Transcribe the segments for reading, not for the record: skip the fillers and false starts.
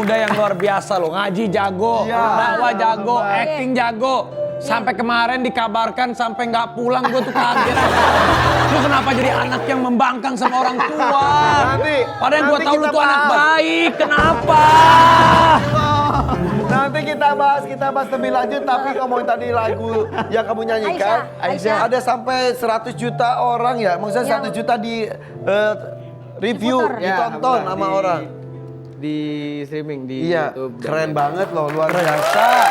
pemuda yang luar biasa loh. Ngaji jago, dakwah jago, acting jago. Sampai kemarin dikabarkan sampai nggak pulang, gue tuh kaget. Lu kenapa jadi anak yang membangkang sama orang tua? Padahal gue tahu lu tuh anak baik. Kenapa? Nanti kita bahas lebih lanjut. Tapi ngomongin tadi lagu yang kamu nyanyikan, Aisyah. ada sampai 100 juta orang ya. Maksudnya 100 juta di review, ditonton sama orang. Di streaming di YouTube. Keren banget loh, luar biasa.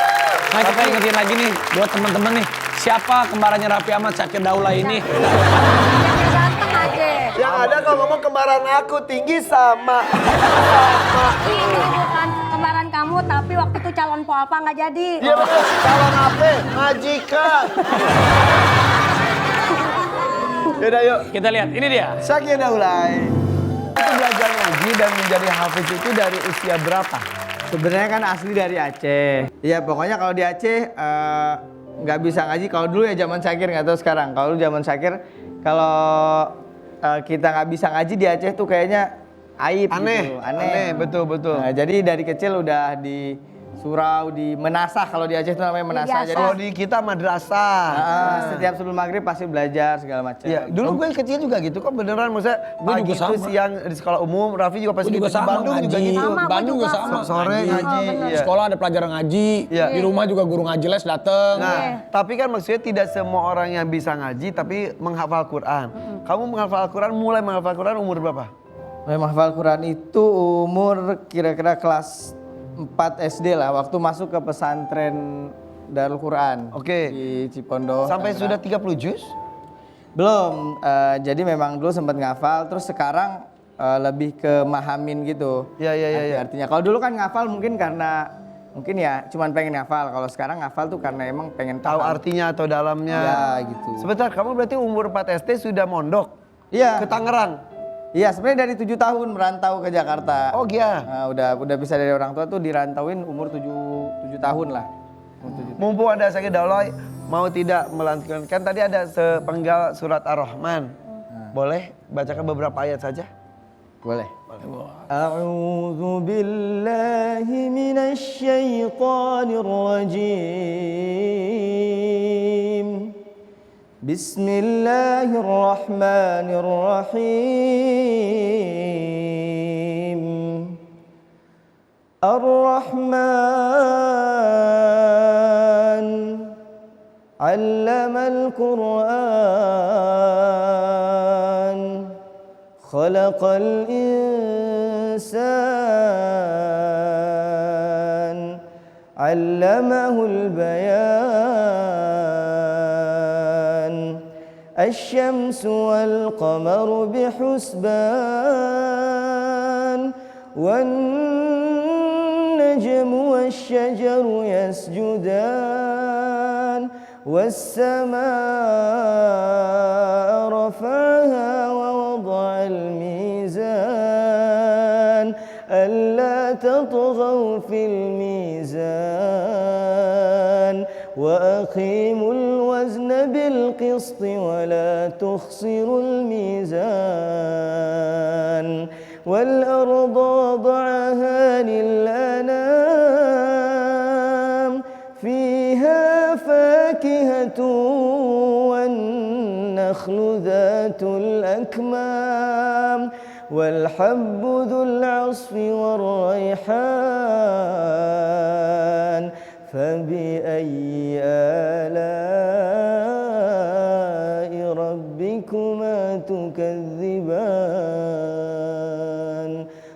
Nah kita ingetin lagi nih buat temen-temen nih. Siapa kembarannya Raffi Ahmad, Syakir Daula ini? Yang ganteng aja. Yang ada kalau ngomong kembaran aku tinggi sama. Ini bukan kembaran kamu, tapi waktu itu calon Polpa nggak jadi. Iya betul, calon apa? Majikan. Yaudah yuk. Kita lihat, ini dia. Syakir Daula. Itu belajar ngaji dan menjadi hafiz itu dari usia berapa? Sebenarnya kan asli dari Aceh. Iya pokoknya kalau di Aceh nggak bisa ngaji. Kalau dulu ya zaman Syakir, nggak tahu sekarang. Kalau dulu zaman Syakir, kalau kita nggak bisa ngaji di Aceh tuh kayaknya aib. Aneh, gitu. aneh, betul. Nah, jadi dari kecil udah di surau, di menasah. Kalau di Aceh itu namanya menasah. Jadi Kalau di kita madrasah. setiap sebelum maghrib pasti belajar segala macam. Iya, dulu gue kecil juga gitu kok beneran. Maksudnya Gue pagi juga itu sama. siang di sekolah umum, Raffi juga pasti Gue juga di sama, Bandung juga ngaji. gitu. Sama, Bandung gue juga juga. sama. Sore ngaji. Iya. Sekolah ada pelajaran ngaji. Iya. Di rumah juga guru ngaji les dateng. Nah, tapi kan maksudnya tidak semua orang yang bisa ngaji tapi menghafal Quran. Kamu menghafal Quran, mulai menghafal Quran umur berapa? Menghafal Quran itu umur kira-kira kelas 4 SD lah, waktu masuk ke pesantren Darul Quran. Oke. Di Cipondoh. Sampai Tangerang. sudah 30 juz? Belum, jadi memang dulu sempat ngafal, terus sekarang lebih ke mahamin gitu. Iya. Artinya kalau dulu kan ngafal mungkin karena ya cuman pengen ngafal. Kalau sekarang ngafal tuh karena emang pengen Tahu paham. artinya atau dalamnya. Ya gitu. Sebentar, kamu berarti umur 4 SD sudah mondok Iya. ke Tangerang? Iya, sebenarnya dari 7 tahun merantau ke Jakarta. Oh iya. Nah, udah bisa dari orang tua tuh dirantauin umur 7 tahun lah. Mumpung ada Syakir Daula mau tidak melanjutkan, kan tadi ada sepenggal surat Ar-Rahman. Boleh bacakan beberapa ayat saja? Boleh. A'udzu billahi minasy syaithanir rajim. Bismillahirrahmanirrahim. Ar-Rahman 'allamal Qur'an. Khalaqal insan. 'Allamahul bayan. الشمس والقمر بحسبان والنجم والشجر يسجدان والسماء رفعها ووضع الميزان ألا تطغوا في الميزان وأقيموا الوزن بالقسط ولا تخسروا الميزان والأرض وضعها للأنام فيها فاكهة والنخل ذات الأكمام والحب ذو العصف والريحان فبأي آلاء ربكما تكذبان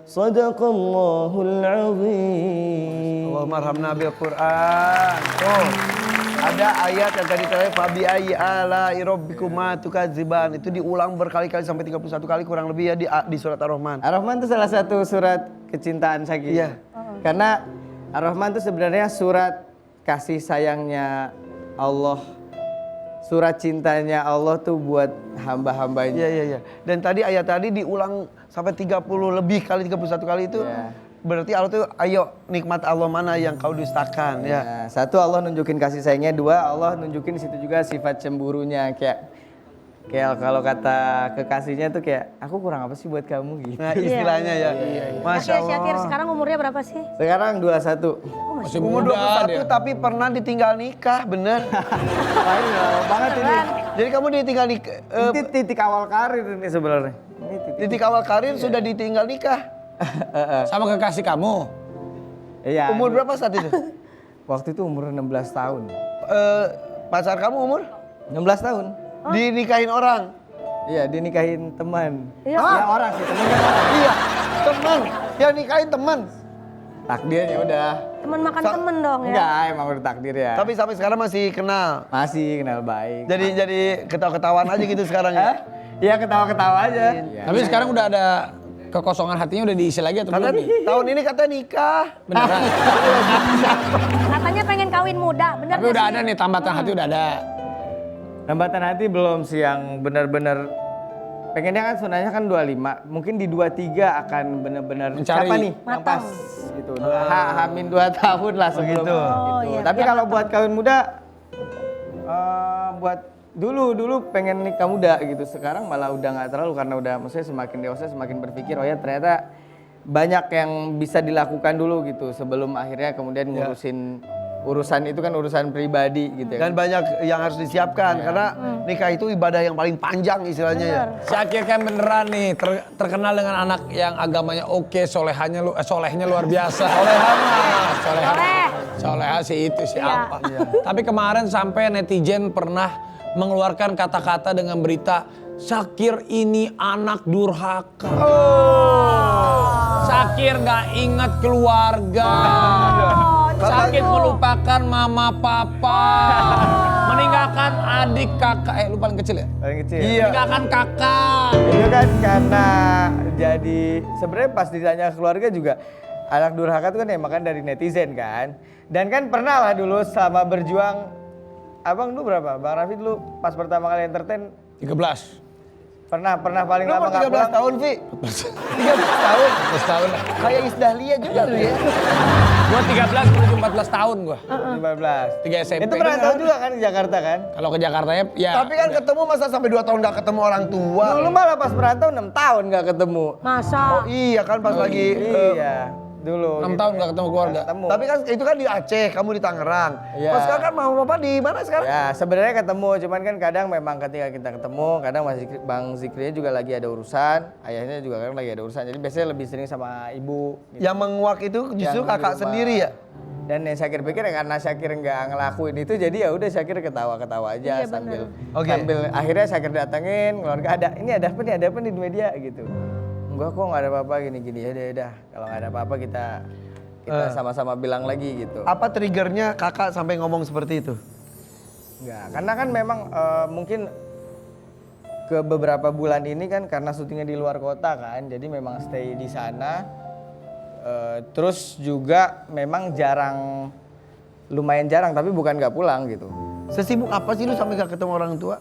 صدق الله العظيم. Allahumma arhamna bil Quran. Tuh, ada ayat yang tadi terakhir fabi ayyi ala'i rabbikuma tukadziban. Itu diulang berkali-kali sampai 31 kali kurang lebih ya di surat Ar-Rahman. Ar-Rahman itu salah satu surat kecintaan Syakir. Iya. Karena Ar-Rahman itu sebenarnya surat kasih sayangnya Allah. Surat cintanya Allah tuh buat hamba-hambanya. Iya. Dan tadi ayat tadi diulang sampai 30 lebih kali, 31 kali itu. Iya. Berarti Allah tuh ayo nikmat Allah mana yang kau dustakan ya. Nah, satu Allah nunjukin kasih sayangnya, dua Allah nunjukin di situ juga sifat cemburunya kayak kayak kalau kata kekasihnya tuh kayak aku kurang apa sih buat kamu gitu. Nah istilahnya ya. Masya Syakir, Syakir, Allah. sekarang umurnya berapa sih? Sekarang 21. Masih Umur muda 21 dia. tapi pernah ditinggal nikah, bener. Wah ini lama banget ini. Jadi kamu ditinggal nikah, Ini titik awal karir ini sebenarnya. Ini titik awal karir sudah ditinggal nikah. Sama kekasih kamu. Iya. Umur berapa saat itu? Waktu itu umur 16 tahun. Pacar kamu umur? 16 tahun. Dinikahin orang? Iya, dinikahin teman. Iya. Ya orang sih, temen kan orang. Iya, teman. Yang nikahin teman. Takdirnya udah. Teman makan temen dong ya. Enggak, emang udah takdir ya. Tapi sampai sekarang masih kenal. Masih kenal baik. Jadi ketawa-ketawaan aja gitu sekarang ya. Iya ketawa-ketawa aja. Tapi sekarang udah ada kekosongan hatinya udah diisi lagi atau belum Katanya nih? tahun ini katanya nikah. Beneran? Katanya pengen kawin muda, bener Tapi nggak udah sih? ada nih tambatan hati udah ada. Hambatan hati belum sih yang benar-benar pengennya kan sunahnya kan 25. Mungkin di 23 akan benar-benar Mencari. siapa nih yang Matang. pas gitu. Hamin 2 tahun lah sebelum Begitu. Oh, gitu. iya. Tapi Biar kalau buat kawin muda buat dulu pengen nikah muda gitu. Sekarang malah udah nggak terlalu karena udah maksudnya semakin dewasa semakin berpikir oh ya ternyata banyak yang bisa dilakukan dulu gitu sebelum akhirnya kemudian ngurusin urusan itu kan urusan pribadi gitu ya. Dan banyak yang harus disiapkan karena nikah itu ibadah yang paling panjang istilahnya ya. Syakir kan beneran nih terkenal dengan anak yang agamanya oke, solehnya luar biasa. Soleha sih itu siapa. Tapi kemarin sampai netizen pernah mengeluarkan kata-kata dengan berita Syakir ini anak durhaka. Syakir nggak ingat keluarga. Sakit melupakan mama papa. Meninggalkan adik kakak. Lu paling kecil ya? Paling kecil. Iya. Meninggalkan kakak. Itu kan karena jadi sebenarnya pas ditanya keluarga juga anak durhaka itu kan emang kan dari netizen kan. Dan kan pernah lah dulu selama berjuang Abang dulu berapa? Bang Raffi dulu pas pertama kali entertain 13. pernah paling Lu lama umur nggak 13 pulang. tahun, Vi. 13 tahun. 13 tahun lah. Kayak Isdahlia juga lu ya. Gua 13 menuju 14 tahun gua. 15. 3 SMP. Itu pernah tahu juga kan di Jakarta kan? Kalau ke Jakartanya ya. Tapi kan ketemu masa sampai 2 tahun gak ketemu orang tua. Dulu malah pas merantau 6 tahun nggak ketemu. Masa? Oh iya kan pas lagi Iya, dulu. 6 tahun nggak ketemu keluarga. Ketemu. tapi kan itu kan di Aceh, kamu di Tangerang. Iya. Pas sekarang kan mama papa di mana sekarang? Ya sebenarnya ketemu, cuman kan kadang memang ketika kita ketemu, kadang Bang Zikrinya juga lagi ada urusan, ayahnya juga kan lagi ada urusan, jadi biasanya lebih sering sama ibu. Gitu. Yang menguak itu justru Yang di kakak rumah. sendiri ya? Dan yang Syakir pikir ya karena Syakir nggak ngelakuin itu, jadi ya udah Syakir ketawa-ketawa aja Iya, sambil Oke. sambil akhirnya Syakir datengin keluarga ada apa nih di media gitu. Enggak kok nggak ada apa-apa gini-gini ya dah kalau nggak ada apa-apa kita sama-sama bilang lagi gitu. Apa triggernya kakak sampai ngomong seperti itu? Enggak, karena kan memang mungkin ke beberapa bulan ini kan karena syutingnya di luar kota kan, jadi memang stay di sana. Terus juga memang lumayan jarang, tapi bukan nggak pulang gitu. Sesibuk apa sih lu sampai gak ketemu orang tua?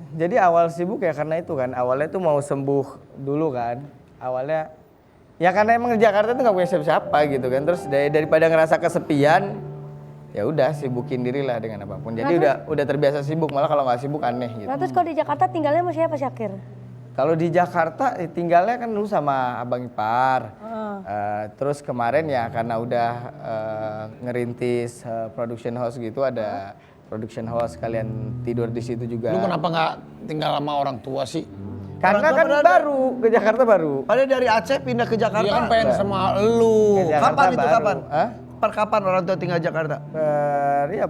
Jadi awal sibuk ya karena itu kan, awalnya tuh mau sembuh dulu kan, awalnya ya karena emang di Jakarta tuh nggak punya siapa-siapa gitu kan, terus daripada ngerasa kesepian, ya udah sibukin diri lah dengan apapun. Jadi udah terbiasa sibuk, malah kalau nggak sibuk aneh gitu. Nah terus kalau di Jakarta tinggalnya sama siapa Syakir? Kalau di Jakarta tinggalnya kan dulu sama Abang Ipar. Terus kemarin ya karena udah ngerintis production house gitu, ada production house, kalian tidur di situ juga. Lu kenapa nggak tinggal sama orang tua sih? Karena Orang tua kan berada. baru ke Jakarta baru. Padahal dari Aceh pindah ke Jakarta. Dia kan pengen sama lu. Ke Jakarta Kapan itu baru. kapan? Hah? Per kapan orang tua tinggal Jakarta?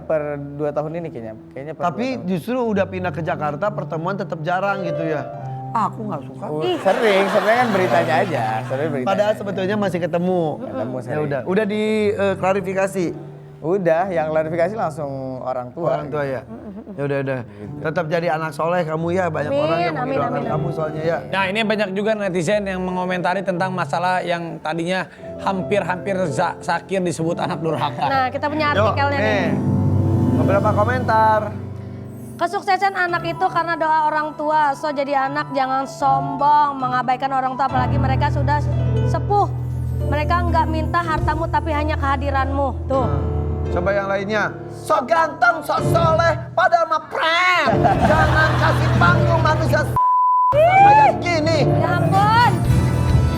Per 2 tahun ini kayaknya per Tapi 2 tahun. justru udah pindah ke Jakarta, pertemuan tetap jarang gitu ya. Aku nggak suka. Sering, sebenarnya kan beritanya aja. Padahal sebetulnya masih ketemu. Ketemu Ya sering. udah diklarifikasi Udah, yang klarifikasi langsung orang tua. orang tua ya. Ya udah. Tetap jadi anak soleh kamu ya, banyak Amin, orang yang amin, mendoakan amin. kamu soalnya ya. Nah ini banyak juga netizen yang mengomentari tentang masalah yang tadinya hampir Syakir disebut anak durhaka. Nah kita punya Yuk, artikelnya nih. beberapa komentar. Kesuksesan anak itu karena doa orang tua. So jadi anak jangan sombong, mengabaikan orang tua apalagi mereka sudah sepuh. Mereka nggak minta hartamu tapi hanya kehadiranmu. Tuh. Coba yang lainnya. Sok ganteng, sok soleh, padahal mah prem. Jangan kasih panggung manusia kayak gini. Ya ampun.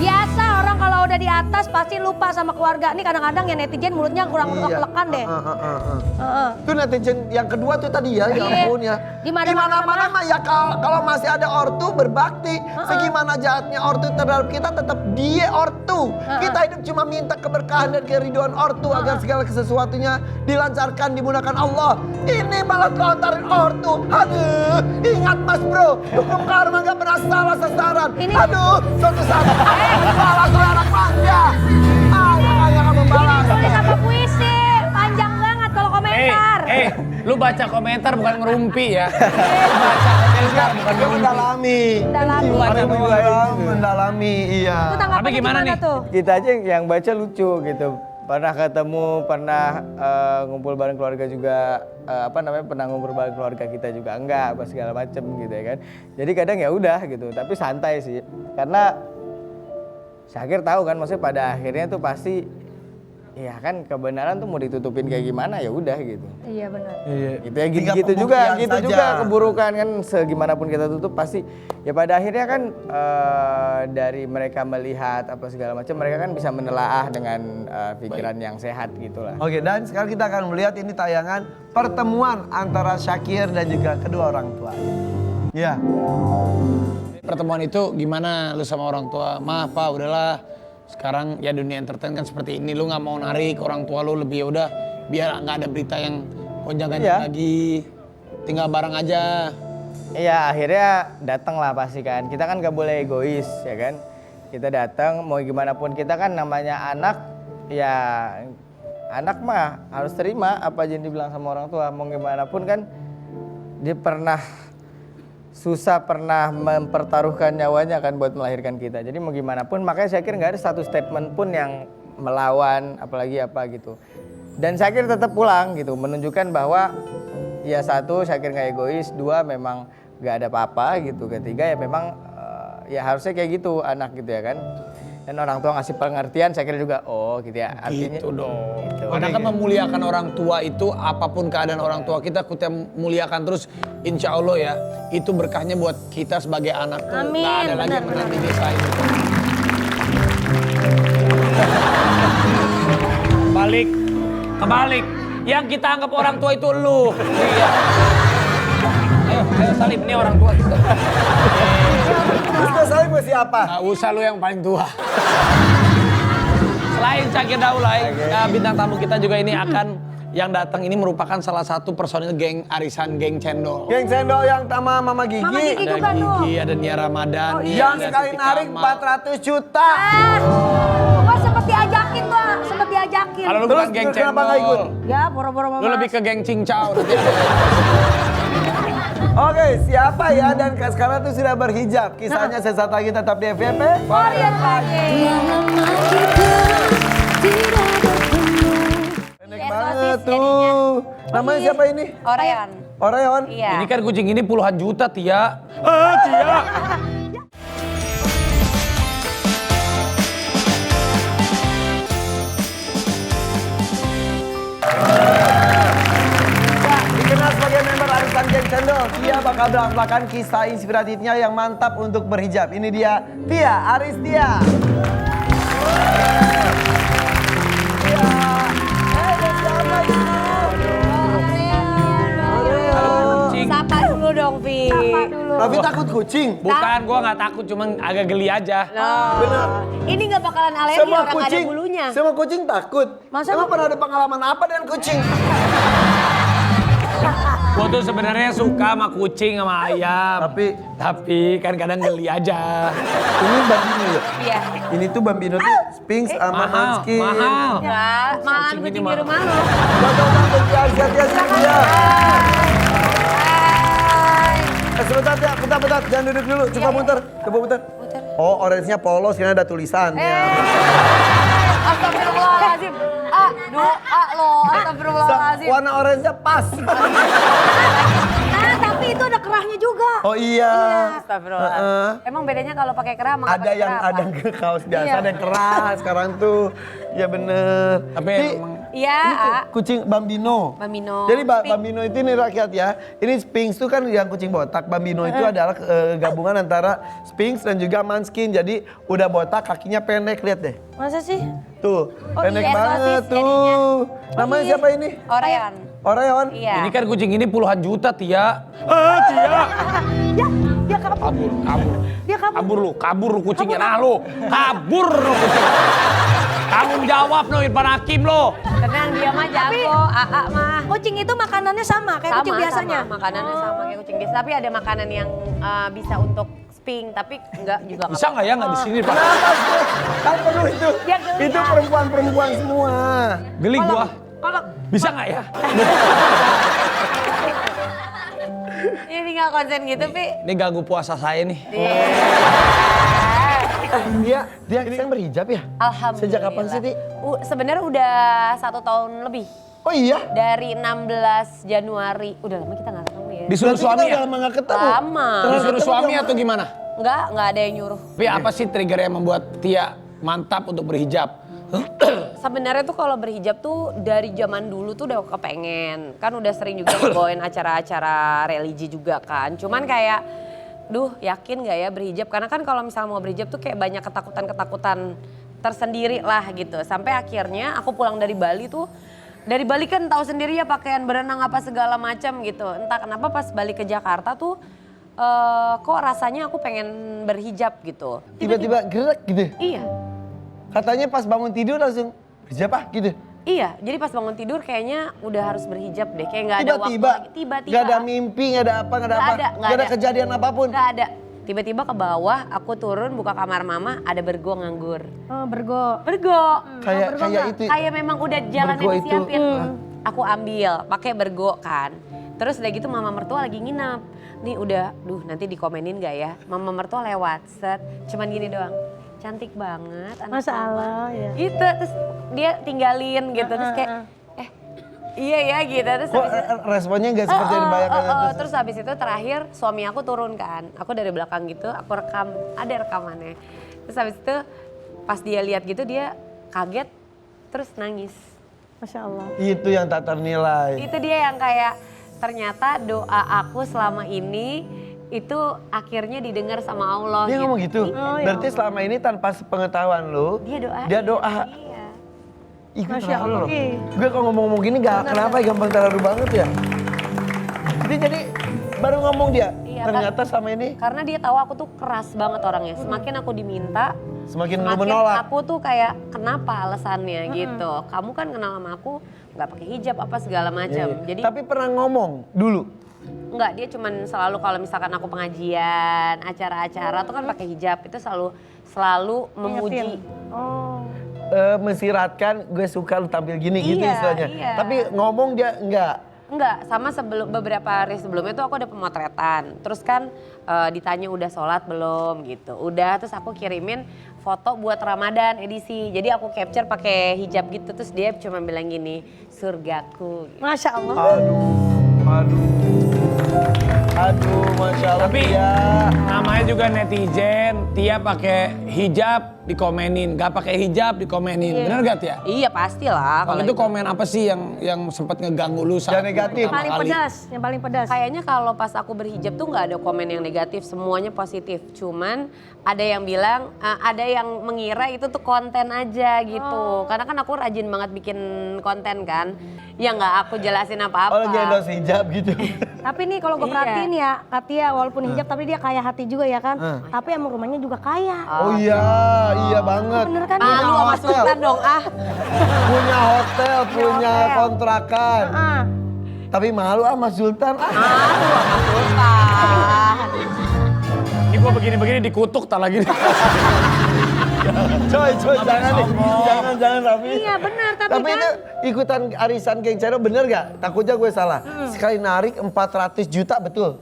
Biasa orang kalau udah di atas pasti lupa sama keluarga. Nih kadang-kadang ya netizen mulutnya kurang lek-lekan deh. Heeh. Itu netizen yang kedua tuh tadi ya, ya Iya. ampun ya. Di mana-mana mah ya kalau masih ada ortu berbakti, segimana jahatnya ortu terhadap kita tetap dia ortu. Kita hidup cuma minta keberkahan dan keriduan ortu agar segala sesuatunya dilancarkan dimudahkan Allah. Ini malah lontarin ortu. Aduh, ingat Mas Bro, hukum karma gak pernah salah sasaran. Aduh, suatu saat balas oleh anak manja. Makanya akan membalas. Tulis apa puisi? Panjang banget kalau komentar. Lu baca komentar bukan ngerumpi ya. Lu baca komentar bukan Dia ngerumpi. mendalami. Mendalami. Paling mendalami, iya. Itu tanggapannya Tapi gimana nih? tuh? Kita aja yang baca lucu gitu. Pernah ketemu, pernah ngumpul bareng keluarga juga, pernah ngumpul bareng keluarga kita juga enggak, apa segala macem gitu ya kan. Jadi kadang ya udah gitu, tapi santai sih. Karena Syakir tahu kan, maksudnya pada akhirnya tuh pasti ya kan kebenaran tuh mau ditutupin kayak gimana ya udah gitu. Iya benar. Gitu ya Tinggal gitu juga pembuktian gitu saja. juga keburukan kan segimanapun kita tutup pasti ya pada akhirnya kan dari mereka melihat apa segala macam mereka kan bisa menelaah dengan pikiran yang sehat gitulah. Oke, dan sekarang kita akan melihat ini tayangan pertemuan antara Syakir dan juga kedua orang tua. Ya. Pertemuan itu gimana lu sama orang tua? Maaf Pak, udahlah. Sekarang ya dunia entertain kan seperti ini. Lu gak mau narik orang tua lu lebih, udah biar nggak ada berita yang gonjang-ganjing lagi. Tinggal bareng aja. Iya akhirnya datang lah pasti kan. Kita kan gak boleh egois ya kan. Kita datang mau gimana pun kita kan namanya anak ya anak mah harus terima apa aja yang dibilang sama orang tua. Mau gimana pun kan dia pernah susah pernah mempertaruhkan nyawanya kan buat melahirkan kita. Jadi mau gimana pun makanya Syakir nggak ada satu statement pun yang melawan apalagi apa gitu. Dan Syakir tetap pulang gitu menunjukkan bahwa ya satu Syakir nggak egois, dua memang nggak ada apa-apa gitu, ketiga ya memang ya harusnya kayak gitu anak gitu ya kan. Dan orang tua ngasih pengertian Syakir juga oh gitu ya artinya Gitu dong. gitu. Karena kan memuliakan orang tua itu apapun keadaan orang tua kita muliakan terus, insya Allah ya itu berkahnya buat kita sebagai anak tuh. Amin, Nggak ada lagi yang benar, menanti desain. Kebalik. Yang kita anggap orang tua itu lu. Iya. Ayo Salim, ini orang tua kita. Terus gue saling sama siapa? Nggak usah lu yang paling tua. Selain Syakir Daulay, bintang tamu kita juga ini akan yang datang ini merupakan salah satu personil geng arisan geng Cendol. Geng Cendol yang sama Mama Gigi. Mama Gigi Ada juga tuh. Gigi, ada Nia Ramadhani, Yang ada sekali Titi narik Kamal. 400 juta. Gua sempet diajakin gua, sempet diajakin. Kalau lu Terus bukan geng kenapa nggak ikut? Cendol, Ya boro-boro lu mama. lebih ke geng Cincau nanti ada. Oke, siapa ya? Dan sekarang tuh sudah berhijab. Kisahnya sesaat lagi tetap di FYP. Korean lagi. Pendek Yes, banget sosis tuh. Namanya siapa ini? Oreon. Oreon. Iya. Ini kan kucing ini puluhan juta, Tia. Dikenal sebagai member arisan geng Cendol, dia bakal belak-belakan kisah inspiratifnya yang mantap untuk berhijab. Ini dia, Tia Aristia. Tia, ada siapa itu? Kucing. Sapa dulu dong, Vi. Apa dulu? Raffi takut kucing. Bukan, gua nggak takut, cuman agak geli aja. Benar. Ini nggak bakalan alergi Semua orang ada kucing, bulunya. semua kucing takut. Masa Emang pernah ada pengalaman apa dengan kucing? Gua tuh sebenarnya suka sama kucing sama ayam. Tapi kan kadang geli aja. Ini Bambino ya? Iya. Ini tuh Bambino tuh Sphinx sama Manskin. mahal. Enggak, malah Kucing ini kucing di mahal. rumah lo. Datang Tia Aristia, Tia. Sebentar, Tia, bentar, jangan duduk dulu. Coba muter. Oh, orange-nya polos, karena ada tulisannya. Astagfirullahaladzim. A, lo. Astagfirullahaladzim. Warna orange-nya pas. Nah, tapi itu ada kerahnya juga. Oh iya. Astagfirullahaladzim. Emang bedanya kalau pakai kerah sama nggak Ada pakai yang kerah apa? ada ke kaos biasa, Iya. ada yang keras sekarang tuh. Ya bener. Tapi Ti, emang Iya, Kucing Bambino. Bambino. Jadi Bambino itu nih rakyat ya. Ini Sphinx itu kan yang kucing botak. Bambino itu adalah gabungan antara Sphinx dan juga Manskin. Jadi udah botak, kakinya pendek, lihat deh. Masa sih? Tuh, Oh, pendek iya, banget sosis tuh. Namanya siapa ini? Oreon. Oreon. Iya. Ini kan kucing ini puluhan juta, Tia. Tia. Dia kabur. Kabur. Dia kabur. Kabur lu kucingnya. Nah lu, kabur lu kucing. Tanggung jawab lo Irfan Hakim lo. Tenang, dia mah jago, AA mah. Kucing itu makanannya sama kayak kucing biasanya. Sama, makanannya sama kayak kucing biasa. Tapi ada makanan yang bisa untuk Sphinx, tapi enggak juga. Bisa nggak ya nggak di sini Pak? Kenapa sih? Kan penuh itu. Dia geli, Itu ah. perempuan-perempuan semua. Geli gua. Kalau Bisa nggak ya? Dia tinggal konsen gitu, Pi. Ini ganggu puasa saya nih. Dia sekarang berhijab ya? Alhamdulillah. Sejak kapan sih, Ti? Sebenarnya udah 1 tahun lebih. Oh iya? Dari 16 Januari. Udah lama kita nggak ketemu ya. Disuruh Berarti suami kita ya? udah lama nggak ketemu. Lama. Disuruh suami atau gimana? Nggak ada yang nyuruh. Tapi apa sih trigger yang membuat Tia mantap untuk berhijab? Sebenarnya tuh kalau berhijab tuh dari zaman dulu tuh udah kepengen. Kan udah sering juga bawain acara-acara religi juga kan. Cuman kayak, duh yakin gak ya berhijab? Karena kan kalau misalnya mau berhijab tuh kayak banyak ketakutan-ketakutan tersendiri lah gitu. Sampai akhirnya aku pulang dari Bali tuh, dari Bali kan tahu sendiri ya pakaian berenang apa segala macam gitu. Entah kenapa pas balik ke Jakarta tuh kok rasanya aku pengen berhijab gitu. Tiba-tiba gerak gitu. Iya. Katanya pas bangun tidur langsung berhijab gitu. Iya, jadi pas bangun tidur kayaknya udah harus berhijab deh. Kayak nggak ada waktu Tiba-tiba. lagi. Tiba-tiba. Gak ada mimpi, gak ada apa, gak ada Nggak apa. ada, nggak Gak ada ada. kejadian apapun. Nggak ada. Tiba-tiba ke bawah, aku turun buka kamar mama, ada bergo nganggur. bergo. Bergo. Kayak itu. Kayak memang udah jalannya Bergo itu. disiapin. Aku ambil, pakai bergo kan. Terus udah gitu mama mertua lagi nginap. Nih udah, nanti dikomenin gak ya? Mama mertua lewat, set. Cuman gini doang. Cantik banget anak Masa mama. Allah ya. Gitu, terus dia tinggalin gitu. Terus kayak, iya ya gitu. Terus Kok habis itu, responnya gak seperti yang dibayangkan? terus habis itu terakhir suami aku turun kan. Aku dari belakang gitu, aku rekam, ada rekamannya. Terus habis itu pas dia lihat gitu dia kaget terus nangis. Masya Allah. Itu yang tak ternilai. Itu dia yang kayak ternyata doa aku selama ini itu akhirnya didengar sama Allah. Dia ngomong gitu? Oh, ya Berarti selama ini tanpa pengetahuan lu, dia doa. Iya. Ih, gue Masya terharu Allah. loh. Gue kalau ngomong-ngomong gini kenapa ya gampang terharu banget ya. Jadi baru ngomong dia, Iya, ternyata selama ini Karena dia tahu aku tuh keras banget orangnya. Semakin aku diminta, semakin lu menolak. aku tuh kayak kenapa alasannya gitu. Kamu kan kenal sama aku nggak pakai hijab apa segala macam. Iya. Jadi Tapi pernah ngomong dulu. enggak, dia cuman selalu kalau misalkan aku pengajian, acara-acara tuh kan pakai hijab, itu selalu memuji. Oh. Mensiratkan gue suka lu tampil gini gitu Iya, istilahnya. iya. Tapi ngomong dia enggak. Enggak, sama beberapa hari sebelumnya tuh aku ada pemotretan. Terus kan ditanya udah sholat belum gitu. Udah, terus aku kirimin foto buat Ramadan edisi. Jadi aku capture pakai hijab gitu. Terus dia cuma bilang gini, surgaku. Masya Allah. Aduh, Masya Allah. Tapi Tia. namanya juga netizen, Tia pakai hijab dikomenin, gak pakai hijab dikomenin. Bener gak Tia? Iya pastilah. Kalau itu komen apa sih yang sempat ngeganggu lu saat Yang negatif. pertama Paling kali? pedas, yang paling pedas. Kayaknya kalau pas aku berhijab tuh nggak ada komen yang negatif, semuanya positif. Cuman ada yang bilang, ada yang mengira itu tuh konten aja gitu. Karena kan aku rajin banget bikin konten kan. Ya nggak aku jelasin apa-apa. Oh, lagi endorse hijab gitu. Tapi nih kalau gue Iya. perhatiin ya, Katia walaupun hijab tapi dia kaya hati juga ya kan. Tapi emang rumahnya juga kaya. Oh iya, iya banget. Bener kan? Malu sama hotel. Sultan dong Punya hotel, punya hotel. kontrakan. Ah. Tapi malu sama Sultan. Malu sama Sultan. Ini gua begini-begini dikutuk tak lagi. Coy, jangan nih. Jangan Raffi. Iya benar, tapi Tapi kan itu ikutan arisan geng Cero bener gak? Takutnya gue salah. Sekali narik 400 juta betul.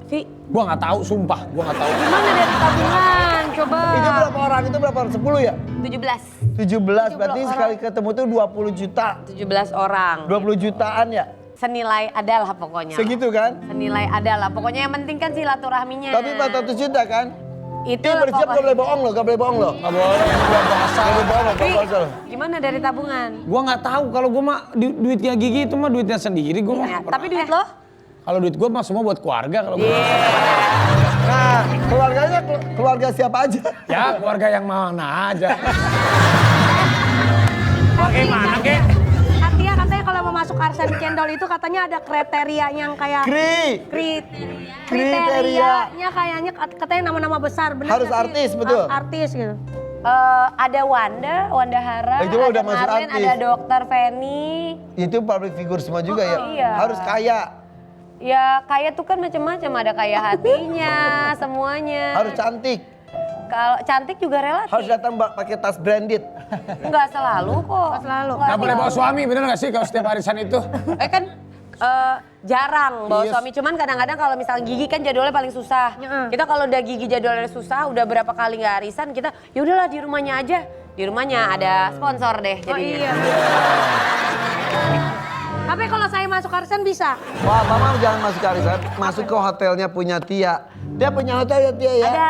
Vi, Gua nggak tahu, sumpah, gua nggak tahu. gimana dari tabungan? Coba. Itu berapa orang? Itu berapa orang? 10 ya? 17. 17, berarti orang. sekali ketemu tuh 20 juta. 17 orang. 20 jutaan ya? Senilai adalah pokoknya. Segitu kan? Senilai adalah. Pokoknya yang penting kan silaturahminya. Tapi 400 juta kan? Itu Ih, bersiap gak boleh bohong loh, gak boleh bohong loh. Gak boleh, bulan puasa. Gak boleh bohong loh, Tapi, puasa loh. gimana dari tabungan? Gua nggak tahu kalau gua mah duitnya Gigi itu mah duitnya sendiri. Gua mah Ya, nggak pernah. tapi duit lo? Kalau duit gua mah semua buat keluarga kalau gua. Nah, keluarganya keluarga siapa aja? Ya keluarga yang mana aja. Bagaimana kek? Artinya katanya kalau mau masuk arisan cendol itu katanya ada kriteria yang kayak kriterianya kayaknya katanya nama-nama besar, benar Harus nggak sih? artis, betul. Artis gitu. Ada Wanda Hara, Itu mah ada udah masuk Marlen, artis. ada Dokter Feni. Itu public figure semua juga ya? Iya. Harus kaya, Ya kaya tuh kan macam-macam, ada kaya hatinya, semuanya. harus cantik, Kalau cantik juga relatif. harus datang pakai tas branded. Nggak selalu kok. Nggak selalu. Gak boleh bawa suami, bener gak sih kalau setiap arisan itu? Kan jarang bawa Yes. suami, cuman kadang-kadang kalau misalnya Gigi kan jadwalnya paling susah. Kita kalau udah Gigi jadwalnya susah, udah berapa kali nggak arisan, kita ya udahlah di rumahnya aja. Di rumahnya ada sponsor deh Oh jadinya. iya. Tapi kalau saya masuk arisan bisa. Wah, Mama jangan masuk ke arisan, masuk ke hotelnya punya Tia. Dia punya hotel ya Tia ya? Ada.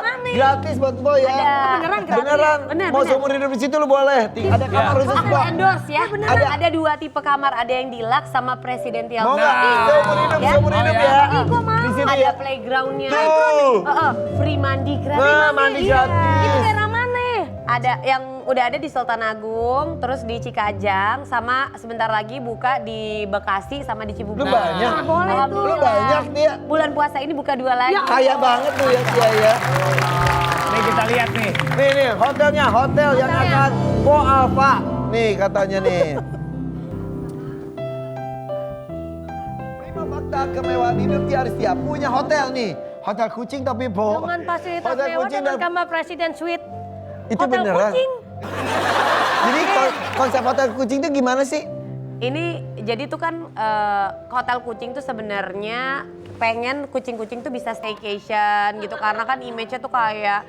Mana? Gratis buat boy ya? Ada. Beneran gratis? Beneran. Bener, Mau bener. seumur hidup di situ lu boleh. Ada kamar khusus Aku kok. endorse ya. Ada. Ada 2 tipe kamar, ada yang deluxe sama presidential. Mau nggak? Nah. Seumur hidup, Ya. seumur hidup Oh, ya. ya. Ih, gua mau. Di sini Ada ya. playgroundnya. Tuh. Free mandi gratis. Nah, mandi Iya. gratis. Itu daerah mana? Ada yang udah ada di Sultan Agung, terus di Cikajang, sama sebentar lagi buka di Bekasi sama di Cibubur. Lu banyak. Nah, boleh tuh. Lu Alhamdulillah. banyak Tia. Bulan puasa ini buka 2 lagi. Kaya banget tuh ya Tia ya. Nih kita lihat nih. Nih, hotelnya, hotel yang akan Po Alpha. Nih katanya nih. Prima fakta kemewahan hidup Tia Aristia punya hotel nih. Hotel kucing tapi Po. Dengan fasilitas Hotel mewah kucing dengan dan kamar presiden suite. itu Hotel beneran. kucing. Jadi konsep hotel kucing itu gimana sih? Ini jadi tuh kan hotel kucing tuh sebenarnya pengen kucing-kucing tuh bisa staycation gitu, karena kan image-nya tuh kayak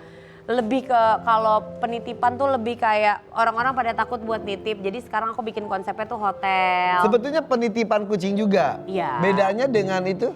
lebih ke kalau penitipan tuh lebih kayak orang-orang pada takut buat nitip. Jadi sekarang aku bikin konsepnya tuh hotel. Sebetulnya penitipan kucing juga. Iya. Bedanya dengan itu?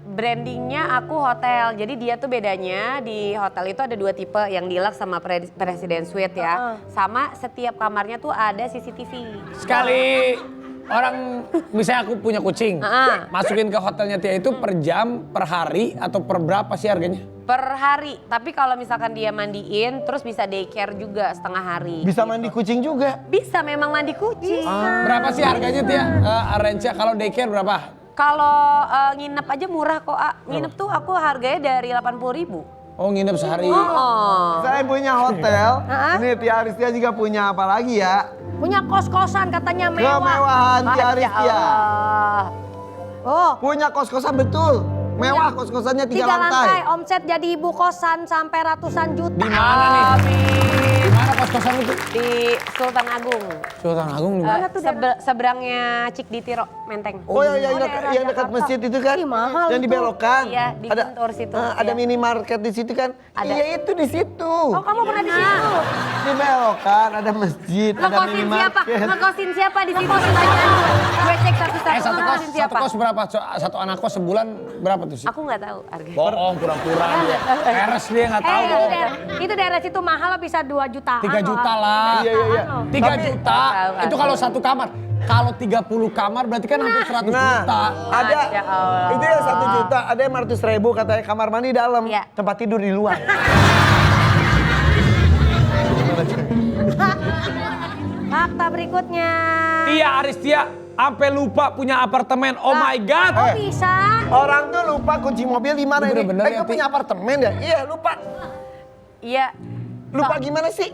Brandingnya aku hotel, jadi dia tuh bedanya di hotel itu ada 2 tipe, yang deluxe sama President Suite ya. Sama setiap kamarnya tuh ada CCTV. Sekali orang, misalnya aku punya kucing, masukin ke hotelnya Tia itu per jam, per hari, atau per berapa sih harganya? Per hari, tapi kalau misalkan dia mandiin, terus bisa daycare juga setengah hari. Bisa mandi kucing juga. Bisa memang mandi kucing. Berapa sih harganya Tia? Arrange-nya kalau daycare berapa? Kalau nginep aja murah kok, nginep tuh aku harganya dari 80.000. Oh nginep sehari. Oh. Saya punya hotel. Ini Tia Aristia juga punya apa lagi ya? Punya kos-kosan katanya mewah. Kemewahan Tia Masya Aristia. Allah. Oh, Punya kos-kosan betul. Mewah kos-kosannya 3 3 lantai. omset jadi ibu kosan sampai ratusan juta. Di mana nih? Amin. Di mana kos-kosan itu? Di Sultan Agung. Sultan Agung di mana? Seberangnya Cikditiro, Menteng. Oh yang, daerah yang dekat Jakarta. masjid itu kan? Ih, mahal yang itu. dibelokan. Iya, di Guntur situ. Ada Iya. minimarket di situ kan? Ada. Iya itu di situ. Oh, kamu pernah di situ? Di belokan ada masjid, ada Ngekosin siapa? minimarket. Ngekosin siapa di situ? Pertanyaan gue cek satu-satu. Satu kos, Ngekosin siapa? satu kos berapa? Satu anak kos sebulan berapa tuh sih? Aku nggak tahu harga. Bohong, pura-pura dia. Peres dia nggak tahu. Itu daerah situ mahal bisa 2 jutaan. 3 juta lah. Iya, iya, iya. 3 juta, Tahu, itu kalau satu kamar. Kalau 30 kamar berarti kan hampir 100 Nah, juta. ada Masya Allah. itu yang 1 juta, ada yang 500.000 katanya kamar mandi dalam, Iya. tempat tidur di luar. Fakta berikutnya. Iya Aristia, sampai lupa punya apartemen. Oh my god. Oh bisa. Orang tuh lupa kunci mobil di mana Lu ini? bener-bener ya, Kau Ti? punya apartemen ya? Iya lupa. Iya. Lupa gimana sih?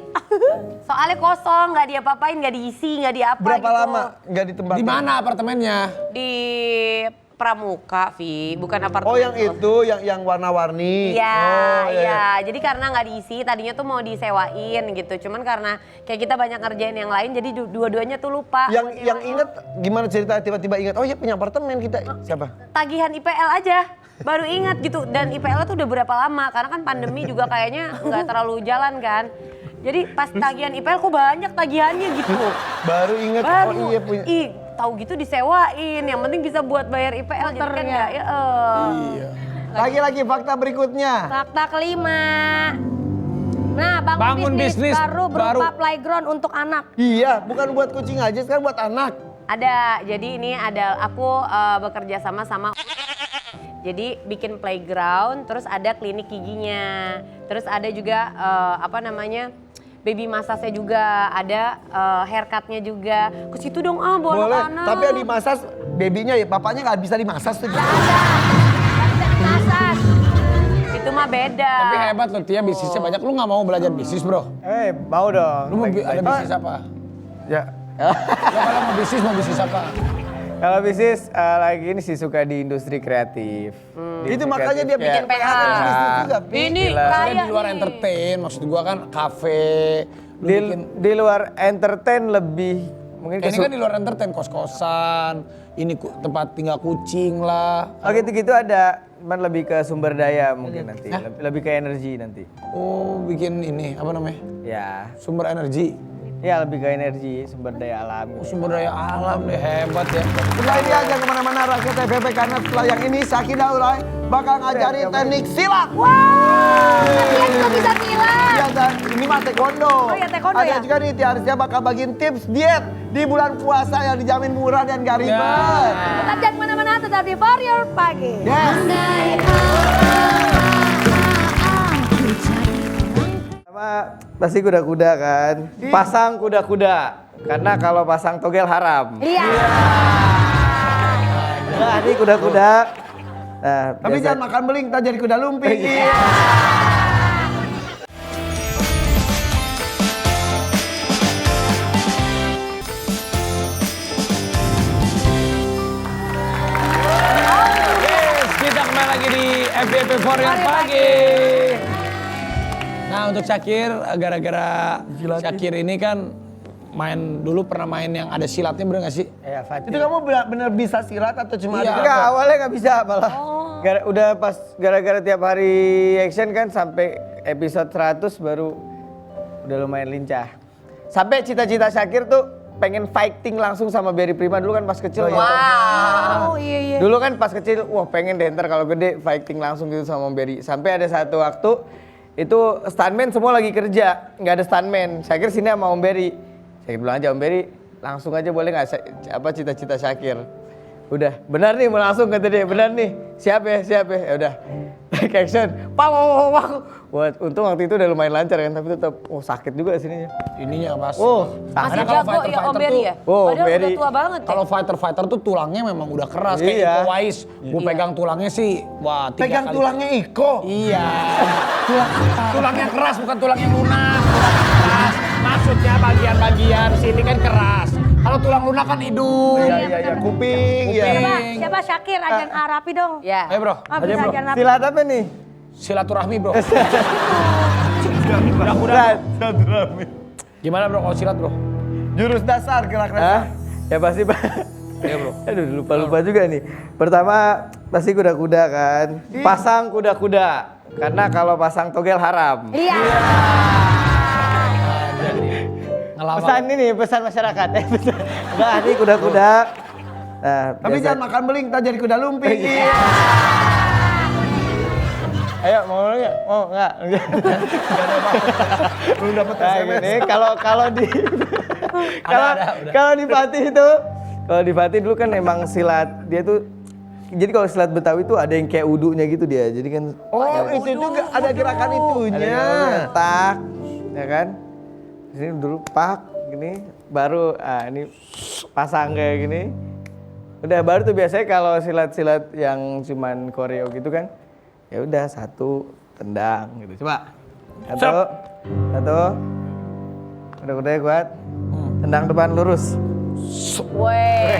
Soalnya kosong, nggak diapa-apain, nggak diisi, nggak diapa Berapa gitu. lama nggak ditempatin? Di mana apartemennya? Di Pramuka, Vi, bukan apartemen. Oh yang itu, yang warna-warni. Iya, Oh, iya. Jadi karena nggak diisi, tadinya tuh mau disewain gitu. Cuman karena kayak kita banyak ngerjain yang lain, jadi dua-duanya tuh lupa. Yang inget gimana cerita tiba-tiba inget? Oh ya punya apartemen kita. Siapa? Tagihan IPL aja, baru ingat gitu. Dan IPL tuh udah berapa lama? Karena kan pandemi juga kayaknya nggak terlalu jalan kan. Jadi pas tagihan IPL kok banyak tagihannya gitu. Baru inget. Baru, Oh iya punya. tahu gitu disewain. Yang penting bisa buat bayar IPL. Jadi kan Motornya. ya, Iya. Lagi-lagi fakta berikutnya. Fakta kelima. Nah, bangun bisnis baru berupa playground untuk anak. Iya, bukan buat kucing aja, sekarang buat anak. Ada, jadi ini ada aku bekerja sama jadi bikin playground, terus ada klinik giginya, terus ada juga baby massage-nya juga, ada haircut-nya juga. Ke situ dong bawa Boleh, anak. tapi yang dimasas babynya ya, bapaknya nggak bisa dimasas tuh. Nggak bisa dimasak. Itu mah beda. Tapi hebat loh Tia, bisnisnya banyak. Lu nggak mau belajar bisnis bro? Mau dong. Lu mau ada bisnis apa? Ya. Ya kalau mau bisnis apa? Kalau bisnis lagi ini sih suka di industri kreatif. Di Itu industri makanya dia kreatif bikin kayak- PH dan bisnis juga. Pi. Ini Maksudnya kaya di luar nih. entertain, maksud gua kan kafe. Lu di, bikin, di luar entertain lebih mungkin ini kan di luar entertain, kos-kosan, ini tempat tinggal kucing lah. Oh gitu-gitu ada, cuman lebih ke sumber daya mungkin nanti, lebih ke energi nanti. Oh bikin ini, apa namanya? Ya, Sumber energi. ya lebih ke energi, sumber daya alam. Oh, sumber daya alam deh, hebat ya. Setelah ini aja kemana-mana rakyat TVP karena setelah yang ini Saki Daurai bakal ngajarin teknik silat. Dia juga bisa silat. Iya, dan ini mah taekwondo. Oh iya, taekwondo Ada ya? juga nih Tiarisnya bakal bagiin tips diet di bulan puasa yang dijamin murah dan gak ribet. Tetap jangan kemana-mana, tetap di For Your Pagi. Yes. Sama pasti kuda-kuda kan. Pasang kuda-kuda. Karena kalau pasang togel haram. Iya. Nah, ini kuda-kuda. Nah, Tapi biasa- jangan makan beling, tak jadi kuda lumping. Yes, kita kembali lagi di FYP For Your Pagi. Nah untuk Syakir, gara-gara Syakir ini kan pernah main yang ada silatnya, bener gak sih? Ya, Itu kamu bener bisa silat atau cuma Iya. Enggak, awalnya nggak bisa malah. Udah pas gara-gara tiap hari action kan sampai episode 100 baru udah lumayan lincah. Sampai cita-cita Syakir tuh pengen fighting langsung sama Berry Prima dulu kan pas kecil. Oh iya. Dulu kan pas kecil, wah pengen deh ntar kalau gede fighting langsung gitu sama Berry. Sampai ada satu waktu itu stuntman semua lagi kerja, nggak ada stuntman. Syakir sini sama Om Berry. Syakir bilang aja Om Berry, langsung aja boleh nggak cita-cita Syakir. Udah, benar nih mau langsung kata dia, benar nih. Siap ya. Ya udah. Take action. Pak. Wah, untung waktu itu udah lumayan lancar kan, tapi tetap sakit juga sininya. Ininya pas. Masih Karena kalau jago ya Om fighter-fighter Berry ya? Oh, Padahal Berry. udah tua banget ya. Kalau fighter tuh tulangnya memang udah keras kayak Iya. Iko Uwais. Gue pegang tulangnya sih, wah 3 pegang kali. tulangnya Iko. Iya. Tulang yang keras bukan tulang yang lunak. Tulang yang keras. Maksudnya bagian-bagian sini kan keras. Kalau tulang lunak kan hidung. Iya, kuping. Iya. Siapa Syakir, ajan Arapi dong. Ya. Ayo bro, Bisa ajan Arapi. Silat apa nih? silaturahmi bro. Silat. Gimana bro kalau silat bro? Jurus dasar gerak Hah? dasar. Ya pasti Iya bro. Aduh lupa juga nih. Pertama pasti kuda-kuda kan. Pasang kuda-kuda. Karena kalau pasang togel haram. Iya. Ngelawak. Pesan ini pesan masyarakat. Enggak, ini kuda-kuda. Nah, Tapi biasa- jangan makan beling, tak jadi kuda lumping. Ayo mau nggak? Mau nggak? Belum dapat Nah, SMS. gini, kalau di kalau di Fatih itu, kalau di Fatih dulu kan emang silat dia tuh. Jadi kalau silat Betawi tuh ada yang kayak wudunya gitu dia. Jadi kan Oh, itu juga ada gerakan itunya. tak, ya kan? Di sini dulu pak, gini, baru ini pasang kayak gini. Udah baru tuh biasanya kalau silat-silat yang cuman koreo gitu kan, ya udah satu tendang gitu. Coba, satu, udah kuat, tendang depan lurus. Weh.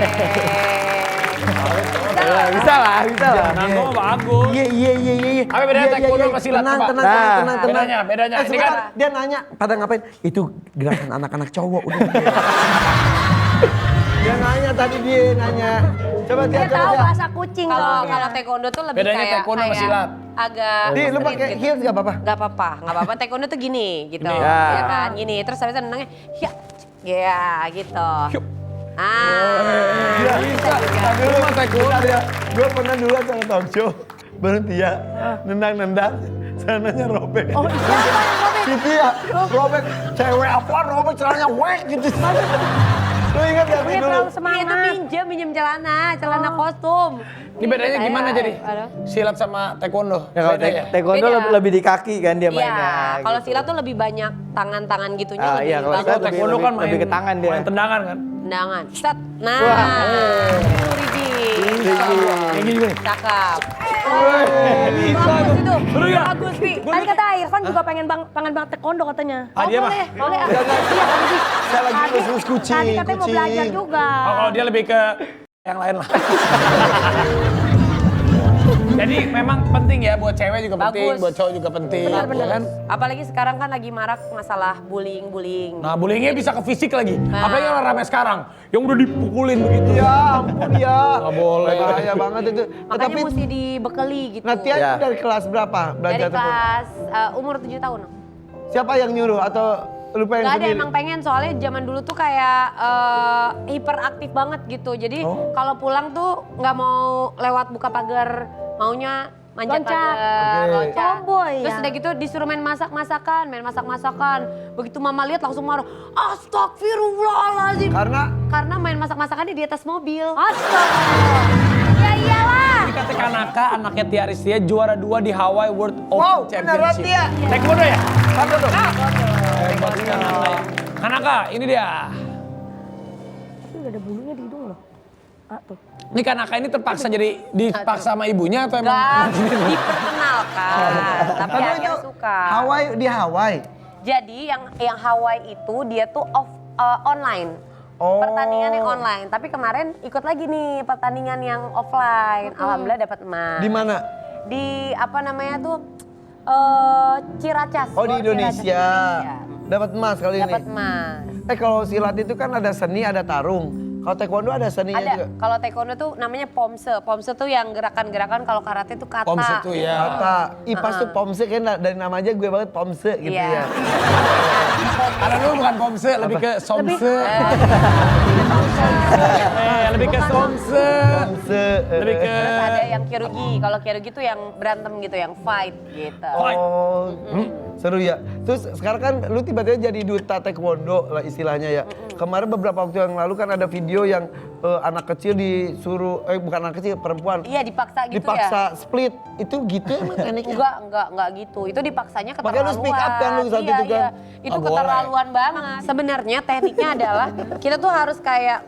Bisa lah. Nah, gue bagus. Iya. Apa bedanya taekwondo sama silat? Tenang, Coba. tenang. Bedanya. Ini kan Sebentar, dia nanya, pada ngapain? Itu gerakan anak-anak cowok udah. Dia nanya tadi Coba Dia tahu bahasa kucing Kalau soalnya. taekwondo tuh lebih Bedanya kayak taekwondo sama silat. agak Di, lu street pakai gitu. heels gak apa-apa? Gak apa-apa. Taekwondo tuh gini gitu, Gini. ya kan, gini. Terus habis itu nendangnya, ya gitu. Iya. bisa. Dulu mah taekwondo. Gue pernah dulu acara talk show. berhenti ya. Nendang-nendang, celananya robek. Oh iya, apa yang robek? Gitu ya, robek. Cewek apa robek celananya wek gitu. Lu ingat gak sih Dia dulu? terlalu Iya itu semangat. minjem celana kostum. Ini bedanya gimana jadi? Ada. Silat sama taekwondo? Ya, kalau Beda ya? taekwondo Beda. lebih di kaki kan dia mainnya. Iya, kalau gitu. silat tuh lebih banyak tangan-tangan gitunya Ah, lebih iya, kalau bagus. silat Taekwondo kan main lebih ke tangan dia. Main tendangan kan? Tendangan. Set. Nah. Wah. Rigi. Kayak gini nih. Cakep. Bisa Bagus tuh. itu. Seru ya? Bagus, Pi. Tadi kata Irfan juga pengen banget taekwondo katanya. Ah, dia mah? boleh. Boleh. Enggak, enggak. Iya tadi. Saya lagi Tadi- lurus kucing, Tadi katanya mau kucing. belajar juga. Oh, kalau dia lebih ke yang lain lah. Jadi memang penting ya buat cewek juga penting, Bagus. buat cowok juga penting. Benar-benar. ya kan? Apalagi sekarang kan lagi marak masalah bullying. Nah, bullyingnya bisa ke fisik lagi. Nah. Apalagi yang ramai sekarang, yang udah dipukulin begitu. Ya ampun ya. Nggak boleh. Bahaya banget itu. Makanya Tapi mesti dibekali gitu. nah Tia Ya. itu dari kelas berapa Dari belajar taekwondo? kelas umur 7 tahun. Siapa yang nyuruh atau lu pengen Gak ada, sendiri? emang pengen soalnya zaman dulu tuh kayak hiperaktif banget gitu. Jadi Oh. kalau pulang tuh nggak mau lewat buka pagar, maunya manjat Loncat. pagar, Oke. loncat. Tomboy Terus ya. udah gitu disuruh main masak-masakan. Begitu mama lihat langsung marah. Astagfirullahaladzim. Karena main masak-masakannya di atas mobil. Astaga. Ya iyalah. Ini kata Kanaka, anaknya Tia Aristia juara 2 di Hawaii World Wow, Open beneran Championship. Tia? Taekwondo ya? Satu dong. Hebat sih Kanaka ya. Kanaka, ini dia. Tapi udah ada bulunya di hidung loh. Ah tuh. Ini Kanaka ini terpaksa jadi dipaksa sama ibunya atau emang? Gak diperkenalkan. Tapi Aduh, akhirnya itu suka. Hawaii di Hawaii. Jadi yang Hawaii itu dia tuh online. Oh. Pertandingannya online. Tapi kemarin ikut lagi nih pertandingan yang offline. Alhamdulillah dapat emas. Di mana? Di apa namanya tuh Ciracas. Oh di Ciracas, Indonesia. Dapat emas kali ini. Dapat emas. Kalau silat itu kan ada seni, ada tarung. Kalau taekwondo ada seninya juga. Ada. Kalau taekwondo tuh namanya pomse. Pomse tuh yang gerakan-gerakan. Kalau karate tuh kata. Pomse tuh ya. Kata Ipas tuh pomse kan dari nama aja gue banget pomse gitu Iya. ya. Karena lu bukan pomse, lebih ke somse. Lebih ke somse. Pomse. Lebih ke Terus ada yang kyorugi. Kalau kyorugi tuh yang berantem gitu, yang fight gitu. Oh, seru ya. Terus sekarang kan lu tiba-tiba jadi duta taekwondo lah istilahnya ya. Kemarin beberapa waktu yang lalu kan ada video yang anak kecil disuruh, bukan anak kecil, perempuan. Iya dipaksa gitu Dipaksa ya. split. Itu gitu emang tekniknya? Enggak gitu. Itu dipaksanya Makanya keterlaluan. lu speak up kan lu saat iya, itu kan? Iya. Itu Oh, boleh. keterlaluan banget. Sebenarnya tekniknya adalah kita tuh harus kayak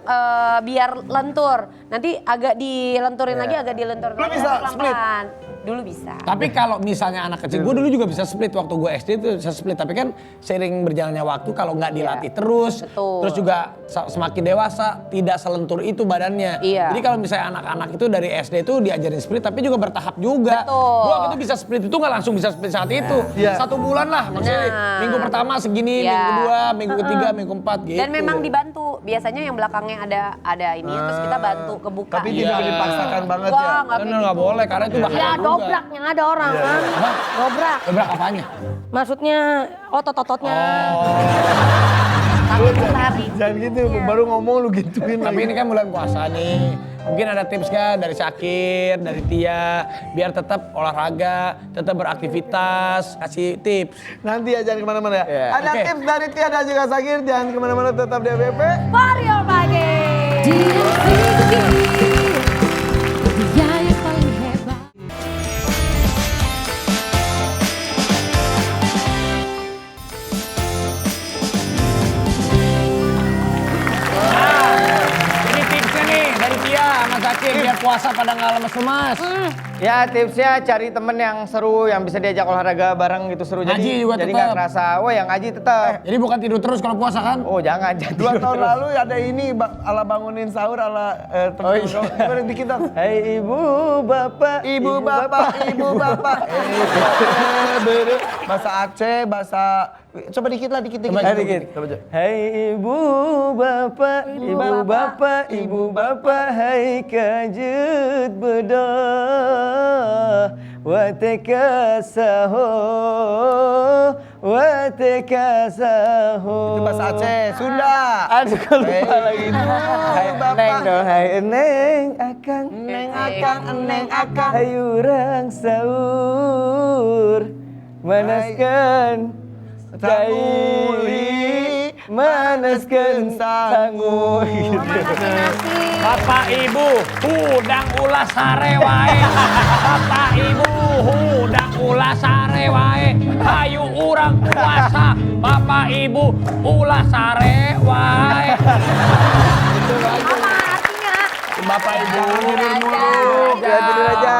biar lentur. Nanti agak dilenturin lagi, agak dilenturin Lu lagi. bisa pelan-pelan. Dulu bisa. Tapi kalau misalnya anak kecil, gue dulu juga bisa split waktu gue SD itu bisa split. Tapi kan seiring berjalannya waktu kalau nggak dilatih terus, Betul. terus juga semakin dewasa tidak selentur itu badannya. Iya. Jadi kalau misalnya anak-anak itu dari SD itu diajarin split, tapi juga bertahap juga. Betul. Gue waktu itu bisa split itu nggak langsung bisa split saat itu. Iya. 1 bulan lah, maksudnya Benar. minggu pertama segini, Iya. minggu kedua, minggu ketiga, minggu keempat gitu. Dan memang dibantu. Biasanya yang belakangnya ada ini, terus kita bantu kebuka. Tapi Iya. tidak dipaksakan banget Wah, ya. nggak Bener nggak boleh karena itu bahaya Ya juga. dobraknya ada orang kan. Apa? Dobrak. Dobrak apanya? Maksudnya otot-ototnya. Lari. Jangan gitu, baru ngomong lu gituin Tapi lagi. ini kan bulan puasa nih. Mungkin ada tips nggak dari Syakir, dari Tia, biar tetap olahraga, tetap beraktivitas, kasih tips. Nanti ya jangan kemana-mana ya. Iya. Ada Oke. tips dari Tia dan juga Sakir, jangan kemana-mana tetap di ABP. For your body. Dia yang paling hebat. Jadi tipsnya nih dari Tia sama Syakir biar puasa pada nggak lemes-lemes. Ya tipsnya cari temen yang seru, yang bisa diajak olahraga bareng gitu seru. Ngaji juga jadi tetep. nggak kerasa, wah yang ngaji tetap. Jadi bukan tidur terus kalau puasa kan? Oh jangan, 2 tahun lalu ada ini ala bangunin sahur ala Oh, iya. gimana dikit dong. Hai ibu bapak, Ibu bapak, ibu bapak. Bahasa Aceh, bahasa coba dikit lah, dikit. Hai dikit. Hai ibu bapak, ibu bapak, ibu bapak, hai kajut bedah, wa takasaho, wa teka sahur. Itu bahasa Aceh, Sunda. Aduh, kok lupa lagi. Bapak. Neng dohai neng akang. Neng akang. Hayu urang sahur. Manaskeun daili. Manaskeun sangu. Nasi. Bapak Ibu, hudang ulah sare wae. Bapak Ibu, hudang ulah sare wae. Hayu urang puasa. Bapak Ibu, ulah sare wae. Apa artinya? Bapak Ibu, Jangan tidur aja.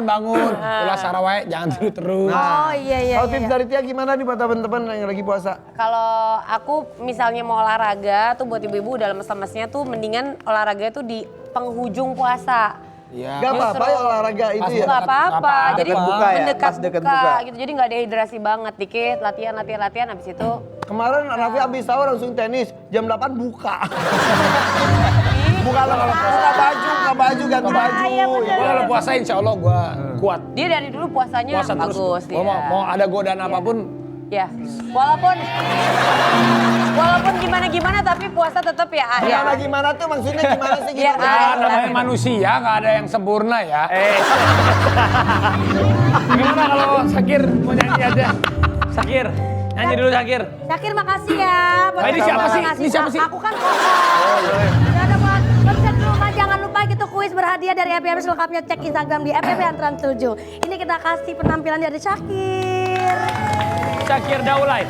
bangun. Ulah sare wae, jangan tidur terus. Oh iya. Kalau tips dari Tia gimana nih buat teman-teman yang lagi puasa? Kalau aku misalnya mau olahraga tuh buat ibu-ibu dalam lemes-lemesnya tuh mendingan olahraga tuh di penghujung puasa. Iya. Gak apa-apa ya olahraga itu ya. Nggak apa-apa, jadi Dekat buka ya, mendekat pas dekat buka buka. gitu. Jadi nggak dehidrasi banget, dikit latihan habis itu. Kemarin Raffi habis sahur langsung tenis, jam 8 buka. buka baju, ganti baju. Gua kalau puasa insya Allah gua kuat. Dia dari dulu puasanya Puasa terus. bagus Gua mau ada godaan apapun. Ya, walaupun gimana tapi puasa tetap ya. Gimana tuh maksudnya gimana sih? Biar Gimana? Ya namanya manusia nggak ada yang sempurna ya. Gimana kalau Syakir mau nyanyi aja? Syakir, nyanyi dulu Syakir. Syakir makasih ya. Ini siapa sih? Makasih. Ini siapa sih? Aku kan Ya udah buat pemirsa di rumah jangan lupa gitu kuis berhadiah dari FYP selengkapnya cek Instagram di FYP Trans 7. Ini kita kasih penampilan dari Syakir. Syakir Daulay.